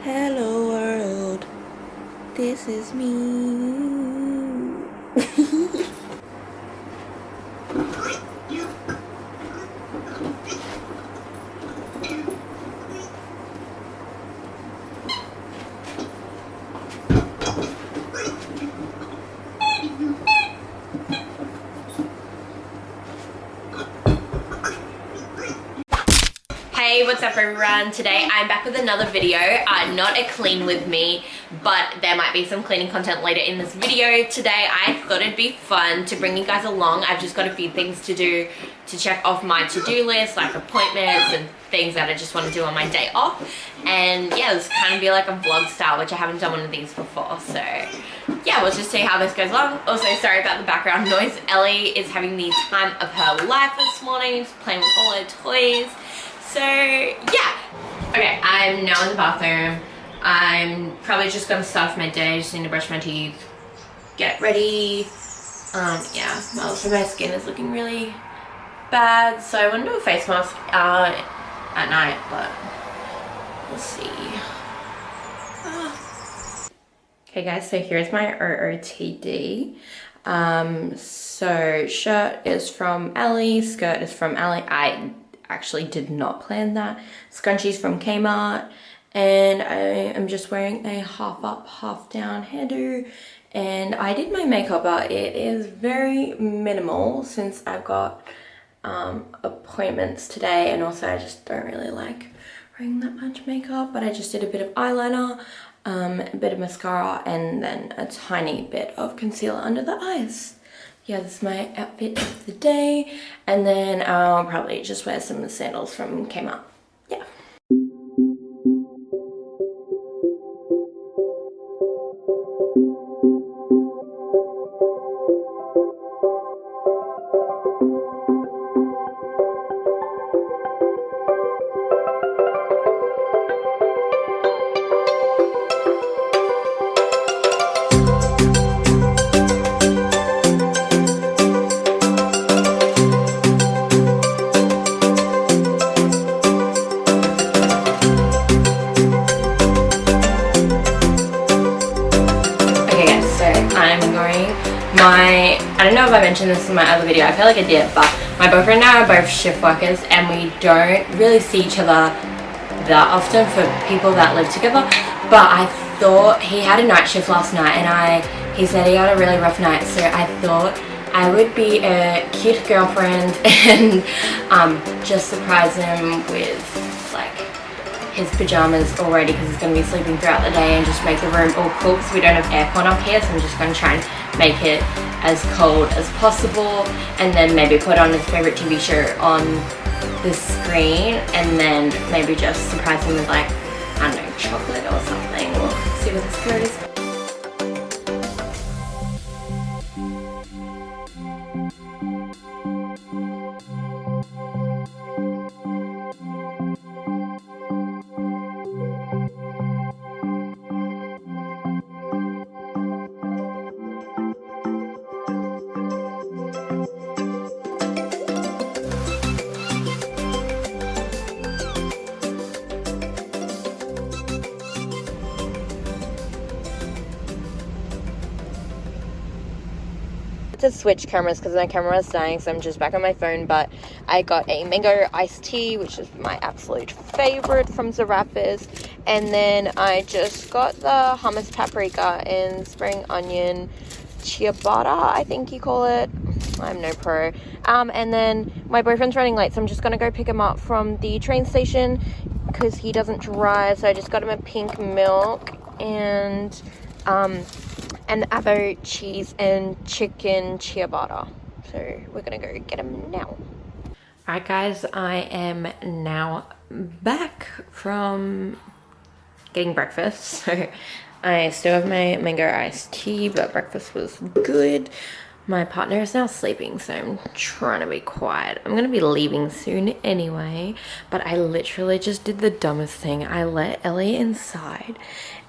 Hello world, this is me. Hey, what's up everyone? Today I'm back with another video, not a clean with me, but there might be some cleaning content later in this video. Today I thought it'd be fun to bring you guys along. I've just got a few things to do to check off my to-do list, like appointments and things that I just want to do on my day off. And yeah, this kind of be like a vlog style, which I haven't done one of these before, so yeah, we'll just see how this goes along. Also, sorry about the background noise. Ellie is having the time of her life this morning, just playing with all her toys. So yeah, okay, I'm now in the bathroom. I'm probably just gonna start off my day. Just need to brush my teeth, get ready. Yeah, also my skin is looking really bad, so I want to do a face mask at night, but we'll see. Okay guys, so here's my OOTD. So shirt is from Ellie, skirt is from Ellie. I actually did not plan that. Scrunchies from Kmart, and I am just wearing a half up, half down hairdo. And I did my makeup, but it is very minimal since I've got appointments today, and also I just don't really like wearing that much makeup. But I just did a bit of eyeliner, a bit of mascara, and then a tiny bit of concealer under the eyes. Yeah, this is my outfit of the day, and then I'll probably just wear some sandals from Kmart. Yeah. I don't know if I mentioned this in my other video, I feel like I did, but my boyfriend and I are both shift workers and we don't really see each other that often for people that live together. But I thought he had a night shift last night, and he said he had a really rough night, so I thought I would be a cute girlfriend and just surprise him with like his pajamas already, because he's going to be sleeping throughout the day, and just make the room all cool because we don't have aircon up here, so I'm just going to try and make it as cold as possible, and then maybe put on his favorite TV show on the screen, and then maybe just surprise him with like, I don't know, chocolate or something. We'll see where this goes. To switch cameras because my camera is dying, so I'm just back on my phone. But I got a mango iced tea, which is my absolute favorite from Zarrafas, and then I just got the hummus paprika and spring onion ciabatta, I think you call it. I'm no pro. And then my boyfriend's running late, so I'm just gonna go pick him up from the train station because he doesn't drive. So I just got him a pink milk and an avocado cheese and chicken ciabatta. So we're gonna go get them now. Alright guys, I am now back from getting breakfast. So I still have my mango iced tea, but breakfast was good. My partner is now sleeping, so I'm trying to be quiet. I'm gonna be leaving soon anyway, but I literally just did the dumbest thing. I let Ellie inside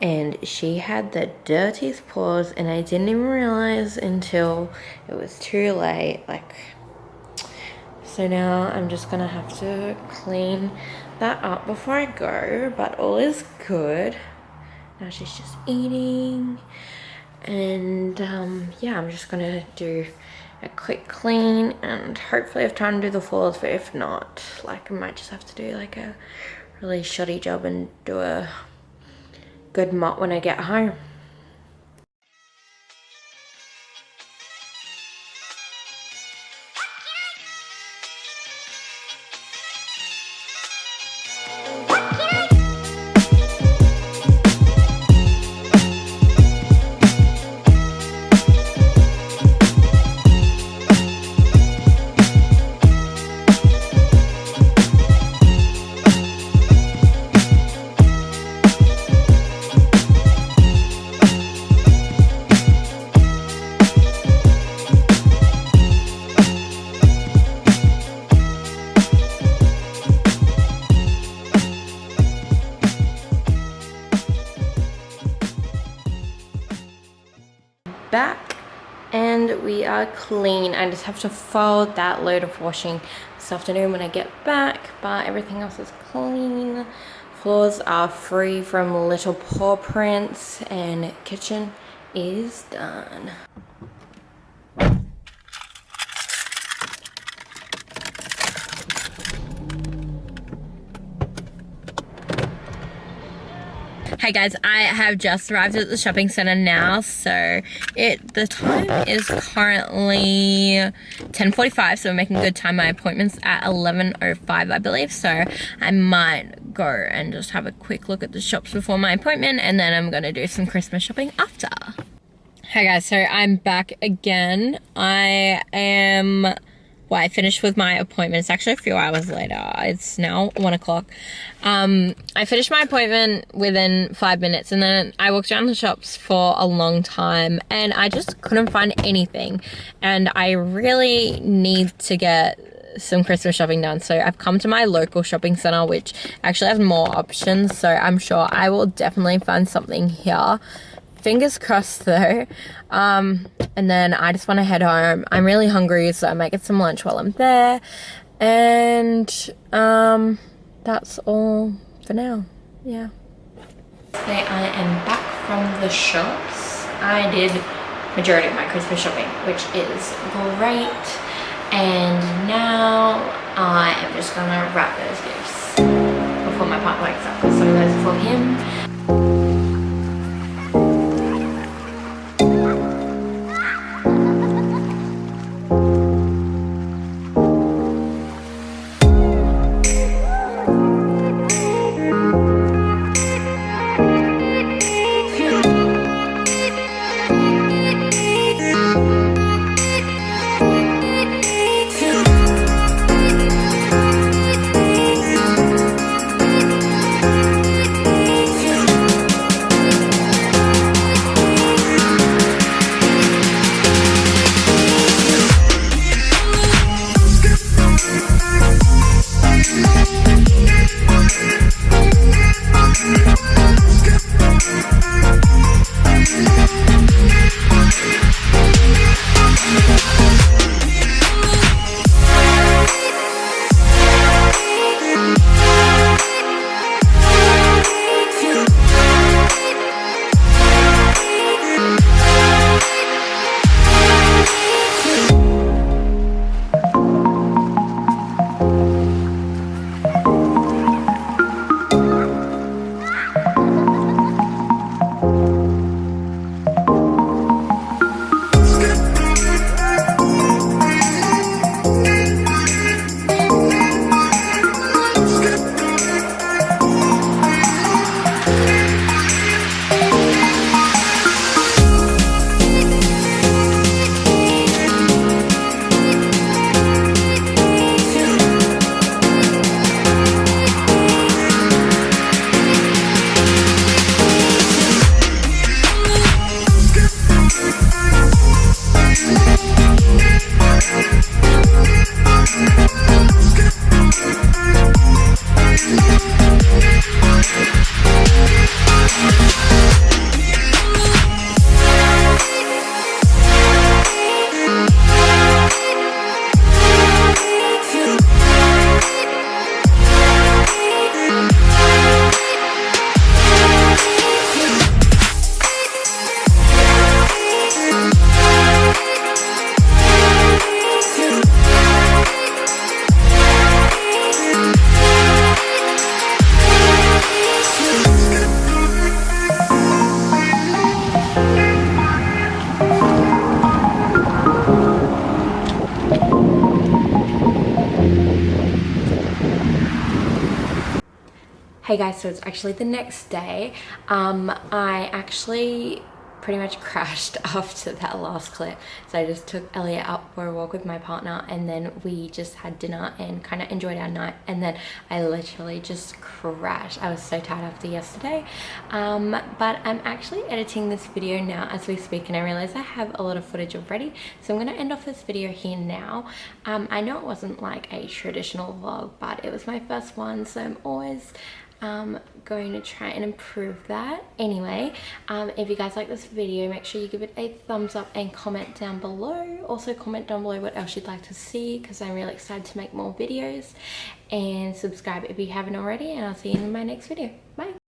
and she had the dirtiest paws, and I didn't even realize until it was too late. So now I'm just gonna have to clean that up before I go, but all is good. Now she's just eating. And yeah, I'm just gonna do a quick clean and hopefully have time to do the floors, but if not, like, I might just have to do like a really shoddy job and do a good mop when I get home. Back and we are clean. I just have to fold that load of washing this afternoon when I get back, but everything else is clean. Floors are free from little paw prints and kitchen is done. Hey guys, I have just arrived at the shopping center now, so the time is currently 10:45, so we're making good time. My appointment's at 11:05, I believe, so I might go and just have a quick look at the shops before my appointment, and then I'm gonna do some Christmas shopping after. Hey guys, so I'm back again. I finished with my appointment. It's actually a few hours later. It's now 1 o'clock. I finished my appointment within 5 minutes, and then I walked around the shops for a long time and I just couldn't find anything. And I really need to get some Christmas shopping done. So I've come to my local shopping center, which actually has more options. So I'm sure I will definitely find something here. Fingers crossed though. And then I just want to head home. I'm really hungry, so I might get some lunch while I'm there. And that's all for now. Yeah. Today I am back from the shops. I did majority of my Christmas shopping, which is great. And now I am just gonna wrap those gifts before my partner wakes up. So those are for him. Hey guys, so it's actually the next day. I actually pretty much crashed after that last clip. So I just took Elliot out for a walk with my partner, and then we just had dinner and kind of enjoyed our night, and then I literally just crashed. I was so tired after yesterday. But I'm actually editing this video now as we speak, and I realized I have a lot of footage already, so I'm going to end off this video here now. I know it wasn't like a traditional vlog, but it was my first one, so I'm always going to try and improve that. Anyway, if you guys like this video, make sure you give it a thumbs up and comment down below. Also comment down below what else you'd like to see, because I'm really excited to make more videos, and subscribe if you haven't already, and I'll see you in my next video. Bye.